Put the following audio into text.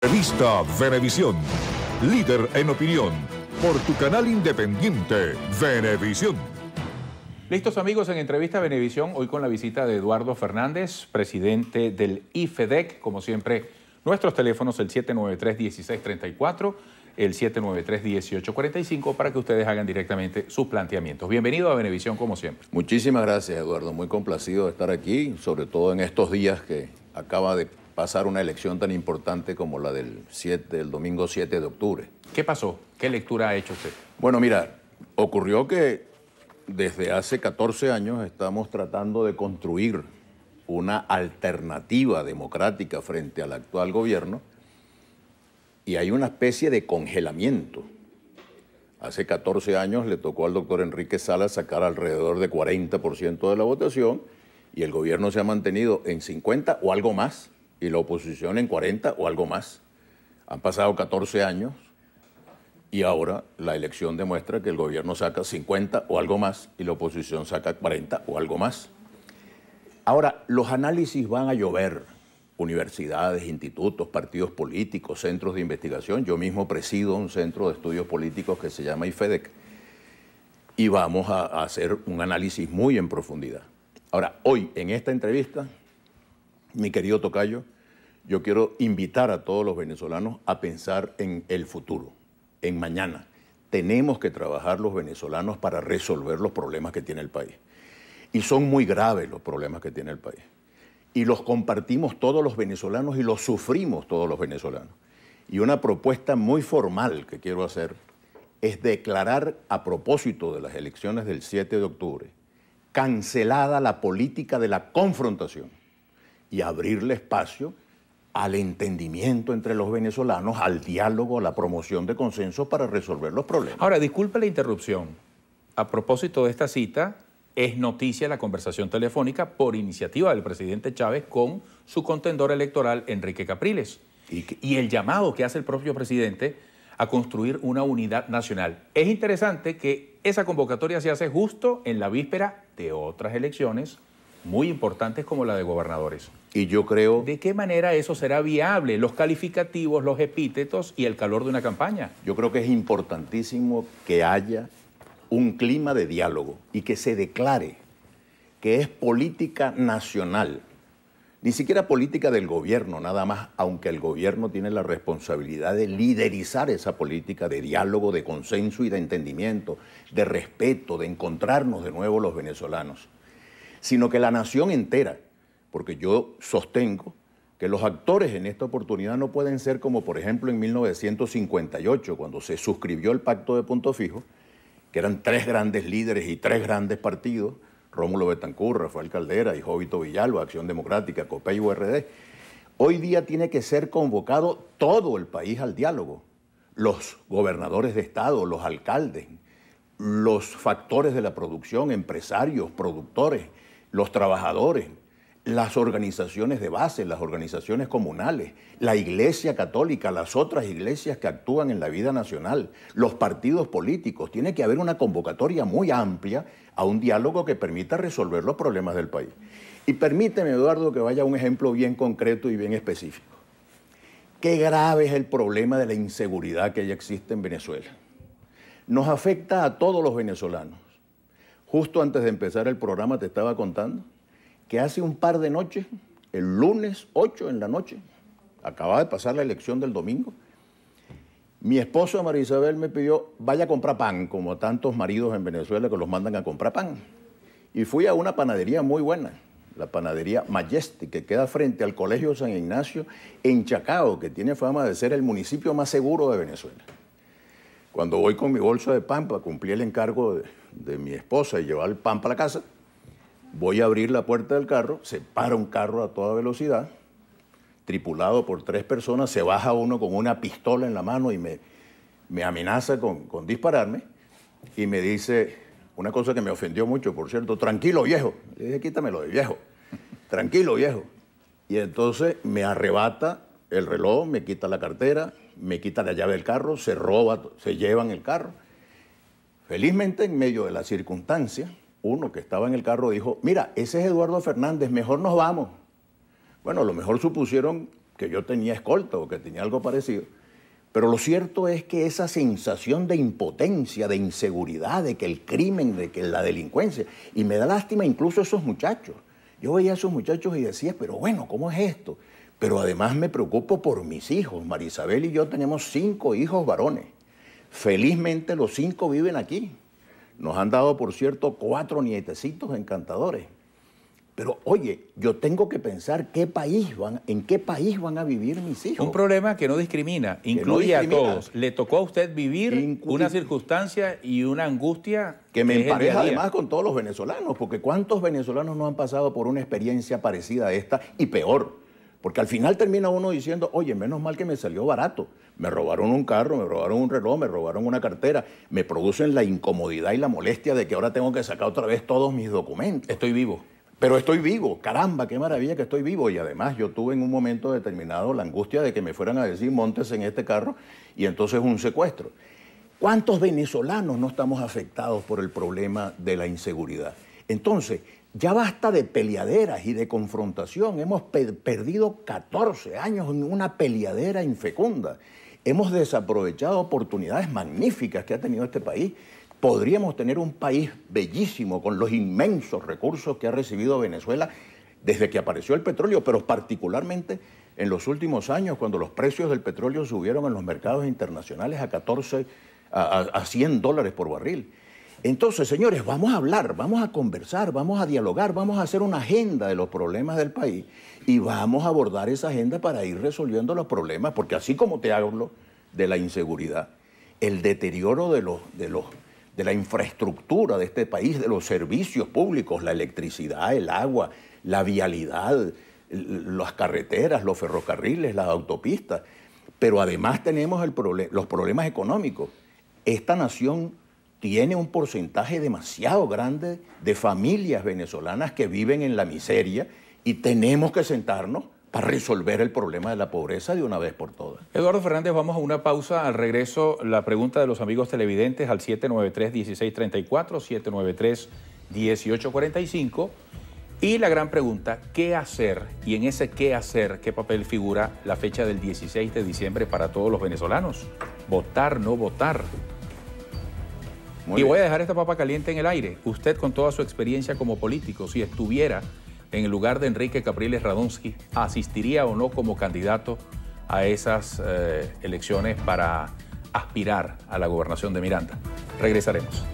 Revista Venevisión, líder en opinión, por tu canal independiente, Venevisión. Listos amigos, en entrevista Venevisión, hoy con la visita de Eduardo Fernández, presidente del IFEDEC. Como siempre, nuestros teléfonos el 793-1634, el 793-1845, para que ustedes hagan directamente sus planteamientos. Bienvenido a Venevisión, como siempre. Muchísimas gracias, Eduardo. Muy complacido de estar aquí, sobre todo en estos días que acaba de pasar una elección tan importante como la del domingo 7 de octubre. ¿Qué pasó? ¿Qué lectura ha hecho usted? Bueno, mira, ocurrió que desde hace 14 años estamos tratando de construir una alternativa democrática frente al actual gobierno y hay una especie de congelamiento. Hace 14 años le tocó al doctor Enrique Salas sacar alrededor de 40% de la votación y el gobierno se ha mantenido en 50 o algo más y la oposición en 40 o algo más. Han pasado 14 años y ahora la elección demuestra que el gobierno saca 50 o algo más y la oposición saca 40 o algo más. Ahora, los análisis van a llover. Universidades, institutos, partidos políticos, centros de investigación. Yo mismo presido un centro de estudios políticos que se llama IFEDEC y vamos a hacer un análisis muy en profundidad. Ahora, hoy en esta entrevista, mi querido tocayo, yo quiero invitar a todos los venezolanos a pensar en el futuro, en mañana. Tenemos que trabajar los venezolanos para resolver los problemas que tiene el país. Y son muy graves los problemas que tiene el país. Y los compartimos todos los venezolanos y los sufrimos todos los venezolanos. Y una propuesta muy formal que quiero hacer es declarar, a propósito de las elecciones del 7 de octubre, cancelada la política de la confrontación y abrirle espacio al entendimiento entre los venezolanos, al diálogo, a la promoción de consensos para resolver los problemas. Ahora, disculpe la interrupción. A propósito de esta cita, es noticia la conversación telefónica por iniciativa del presidente Chávez con su contendor electoral, Enrique Capriles. Y el llamado que hace el propio presidente a construir una unidad nacional. Es interesante que esa convocatoria se hace justo en la víspera de otras elecciones muy importantes como la de gobernadores. Y yo creo... ¿De qué manera eso será viable? Los calificativos, los epítetos y el calor de una campaña. Yo creo que es importantísimo que haya un clima de diálogo y que se declare que es política nacional, ni siquiera política del gobierno, nada más, aunque el gobierno tiene la responsabilidad de liderizar esa política de diálogo, de consenso y de entendimiento, de respeto, de encontrarnos de nuevo los venezolanos, sino que la nación entera, porque yo sostengo que los actores en esta oportunidad no pueden ser como, por ejemplo, en 1958, cuando se suscribió el Pacto de Punto Fijo, que eran 3 grandes líderes y 3 grandes partidos, Rómulo Betancourt, Rafael Caldera y Jovito Villalba, Acción Democrática, COPEI y URD. Hoy día tiene que ser convocado todo el país al diálogo. Los gobernadores de estado, los alcaldes, los factores de la producción, empresarios, productores, los trabajadores, las organizaciones de base, las organizaciones comunales, la Iglesia Católica, las otras iglesias que actúan en la vida nacional, los partidos políticos. Tiene que haber una convocatoria muy amplia a un diálogo que permita resolver los problemas del país. Y permíteme, Eduardo, que vaya a un ejemplo bien concreto y bien específico. Qué grave es el problema de la inseguridad que ya existe en Venezuela. Nos afecta a todos los venezolanos. Justo antes de empezar el programa te estaba contando que hace un par de noches, el lunes 8 en la noche, acababa de pasar la elección del domingo, mi esposa María Isabel me pidió, vaya a comprar pan, como a tantos maridos en Venezuela que los mandan a comprar pan. Y fui a una panadería muy buena, la panadería Majestic, que queda frente al Colegio San Ignacio en Chacao, que tiene fama de ser el municipio más seguro de Venezuela. Cuando voy con mi bolsa de pan para cumplir el encargo de mi esposa y llevar el pan para la casa, voy a abrir la puerta del carro, se para un carro a toda velocidad, tripulado por 3 personas, se baja uno con una pistola en la mano y me amenaza con dispararme y me dice una cosa que me ofendió mucho, por cierto: tranquilo, viejo. Le dije, quítamelo de viejo, tranquilo, viejo. Y entonces me arrebata el reloj, me quita la cartera, me quita la llave del carro, se roba, se llevan el carro. Felizmente, en medio de la circunstancia, uno que estaba en el carro dijo, mira, ese es Eduardo Fernández, mejor nos vamos. Bueno, a lo mejor supusieron que yo tenía escolta o que tenía algo parecido. Pero lo cierto es que esa sensación de impotencia, de inseguridad, de que el crimen, de que la delincuencia, y me da lástima incluso esos muchachos. Yo veía a esos muchachos y decía, pero bueno, ¿cómo es esto? Pero además me preocupo por mis hijos. María Isabel y yo tenemos 5 hijos varones. Felizmente los 5 viven aquí. Nos han dado, por cierto, 4 nietecitos encantadores. Pero, oye, yo tengo que pensar en qué país van a vivir mis hijos. Un problema que no discrimina, incluye a todos. Le tocó a usted vivir una circunstancia y una angustia que me empareja además con todos los venezolanos, porque ¿cuántos venezolanos no han pasado por una experiencia parecida a esta y peor? Porque al final termina uno diciendo, oye, menos mal que me salió barato. Me robaron un carro, me robaron un reloj, me robaron una cartera. Me producen la incomodidad y la molestia de que ahora tengo que sacar otra vez todos mis documentos. Estoy vivo. Pero estoy vivo, caramba, qué maravilla que estoy vivo. Y además yo tuve en un momento determinado la angustia de que me fueran a decir montes en este carro y entonces un secuestro. ¿Cuántos venezolanos no estamos afectados por el problema de la inseguridad? Entonces, ya basta de peleaderas y de confrontación. Hemos perdido 14 años en una peleadera infecunda. Hemos desaprovechado oportunidades magníficas que ha tenido este país. Podríamos tener un país bellísimo con los inmensos recursos que ha recibido Venezuela desde que apareció el petróleo, pero particularmente en los últimos años, cuando los precios del petróleo subieron en los mercados internacionales a $100 por barril. Entonces, señores, vamos a hablar, vamos a conversar, vamos a dialogar, vamos a hacer una agenda de los problemas del país y vamos a abordar esa agenda para ir resolviendo los problemas, porque así como te hablo de la inseguridad, el deterioro de la infraestructura de este país, de los servicios públicos, la electricidad, el agua, la vialidad, las carreteras, los ferrocarriles, las autopistas. Pero además tenemos los problemas económicos. Esta nación tiene un porcentaje demasiado grande de familias venezolanas que viven en la miseria y tenemos que sentarnos para resolver el problema de la pobreza de una vez por todas. Eduardo Fernández, vamos a una pausa. Al regreso, la pregunta de los amigos televidentes al 793-1634, 793-1845. Y la gran pregunta, ¿qué hacer? Y en ese qué hacer, ¿qué papel figura la fecha del 16 de diciembre para todos los venezolanos? ¿Votar, no votar? Y voy a dejar esta papa caliente en el aire. Usted, con toda su experiencia como político, si estuviera en el lugar de Enrique Capriles Radonsky, ¿asistiría o no como candidato a esas elecciones para aspirar a la gobernación de Miranda? Regresaremos.